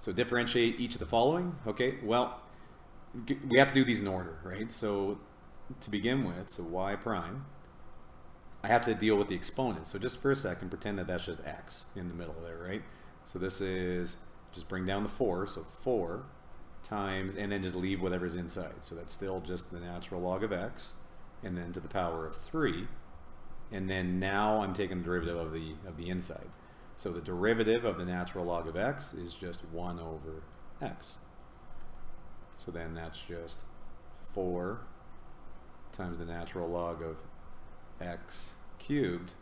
So differentiate each of the following. Okay, well, we have to do these in order, right? So to begin with, so y prime, I have to deal with the exponent. So just for a second, pretend that that's just x in the middle there, right? So this is, just bring down the 4, so 4 times, and then just leave whatever's inside. So that's still just the natural log of x, and then to the power of 3. And then now I'm taking the derivative of the inside. So the derivative of the natural log of x is just 1 over x. So then that's just 4 times the natural log of x cubed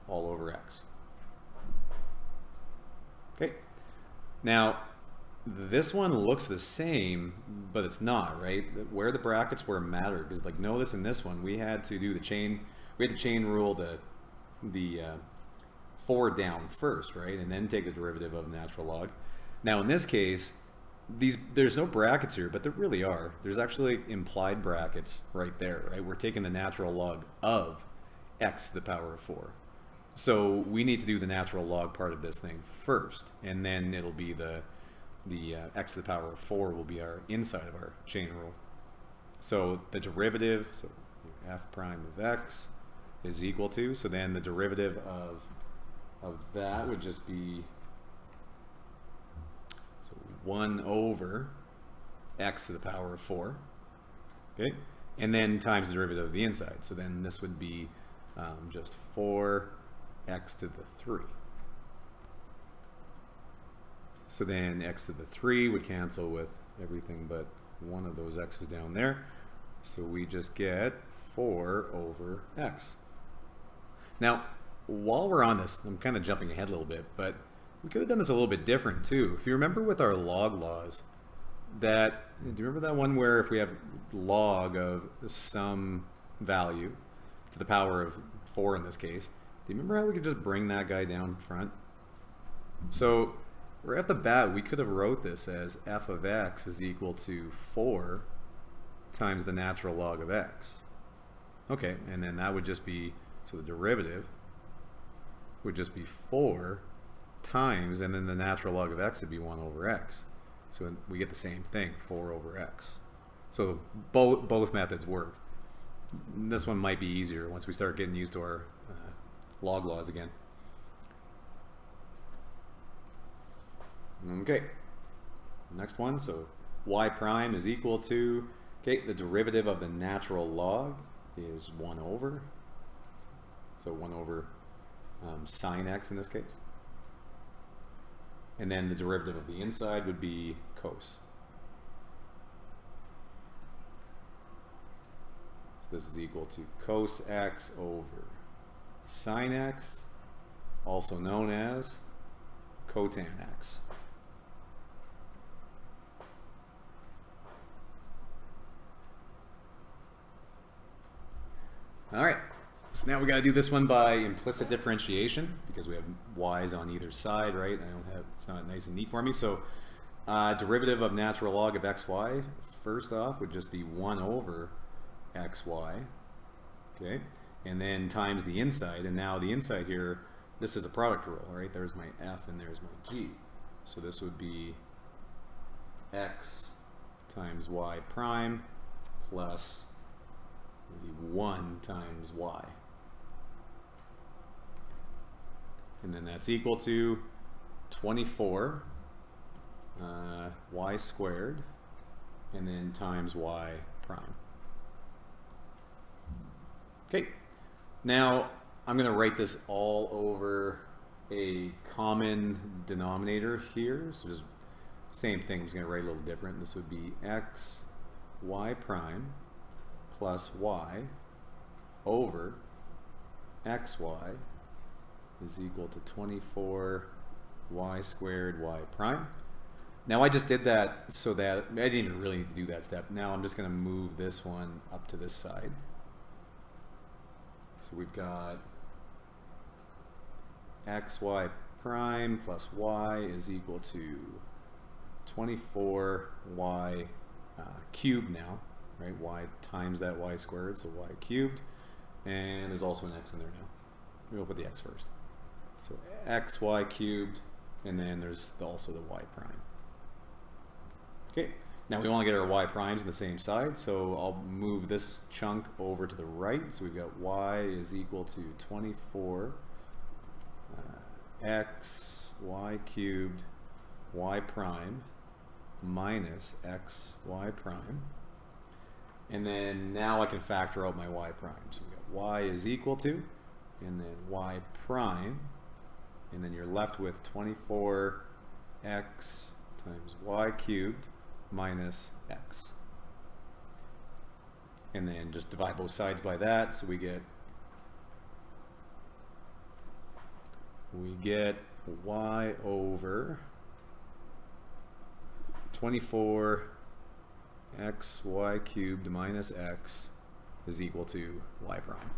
all over x. Okay. Now, this one looks the same, but it's not, right? Where the brackets were mattered, because like notice in this one we had to do the chain, we had to chain rule the 4 down first, right? And then take the derivative of natural log. Now in this case, there's no brackets here, but there really are. There's actually implied brackets right there, right? We're taking the natural log of x to the power of 4. So we need to do the natural log part of this thing first, and then it'll be the x to the power of 4 will be our inside of our chain rule. So the derivative, so f prime of x is equal to, so then the derivative of that would just be 1 over x to the power of 4, okay? And then times the derivative of the inside. So then this would be just 4x to the 3. So then x to the 3 would cancel with everything but one of those x's down there. So we just get 4 over x. Now, while we're on this, I'm kind of jumping ahead a little bit, but we could have done this a little bit different too. If you remember with our log laws, do you remember that one where if we have log of some value to the power of 4 in this case, do you remember how we could just bring that guy down front? So right off the bat, we could have wrote this as f of x is equal to 4 times the natural log of x. Okay, and then that would just be, so the derivative would just be 4 times, and then the natural log of x would be 1 over x. So we get the same thing, 4 over x. So both methods work. This one might be easier once we start getting used to our log laws again. Okay, next one, so y prime is equal to, okay, the derivative of the natural log is 1 over, so 1 over sine x in this case. And then the derivative of the inside would be cos. So this is equal to cos x over sine x, also known as cotan x. All right, so now we got to do this one by implicit differentiation because we have y's on either side, right? It's not nice and neat for me. So derivative of natural log of xy, first off, would just be 1 over xy, okay? And then times the inside, and now the inside here, this is a product rule, right? There's my f and there's my g. So this would be x times y prime plus 1 times y. And then that's equal to 24 y squared, and then times y prime. Okay, now I'm going to write this all over a common denominator here. So just same thing, I'm just going to write a little different. This would be x y prime plus y over xy is equal to 24 y squared y prime. Now I just did that so that I didn't even really need to do that step. Now I'm just going to move this one up to this side. So we've got xy prime plus y is equal to 24y cubed now, right? Y times that y squared, so y cubed. And there's also an x in there now. We'll put the x first. So xy cubed, and then there's also the y prime. Okay, now we want to get our y primes on the same side, so I'll move this chunk over to the right. So we've got y is equal to 24 x y cubed y prime minus x y prime. And then now I can factor out my y prime. So we got y is equal to, and then y prime, and then you're left with 24x times y cubed minus x. And then just divide both sides by that, so we get y over 24 x y cubed minus x is equal to y prime.